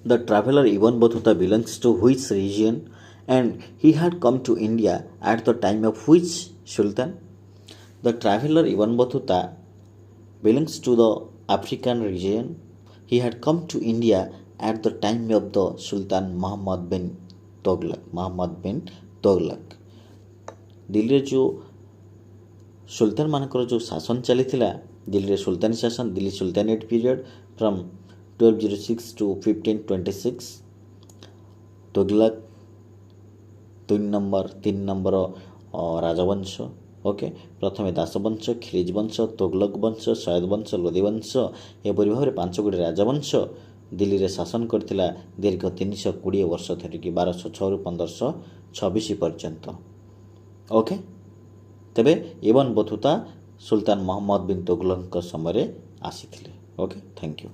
The traveler Ibn Battuta belongs to which region, and he had come to India at the time of which sultan? The traveler Ibn Battuta belongs to the African region. He had come to India at the time of the Sultan Muhammad bin Tughlaq. Muhammad bin Tughlaq. Delhi जो सुल्तान मानकर जो शासन चली दिल्ली सुल्तानी शासन Delhi sultanate period from 1206 to 1526 Tughlaq 3 नंबर राजवंश okay प्रथम दासवंश खिलिज वंश तुगलक वंश सैयद वंश लोधी वंश एपरी भाव में 5 गोटी राजवंश दिल्ली रे शासन करथिला दीर्घ 320 वर्ष धरिकी 1206 रु 1526 पर्यंत ओके तेबे इब्न बतूता सुल्तान मोहम्मद बिन तुगलक समय आसी ओके थैंक यू।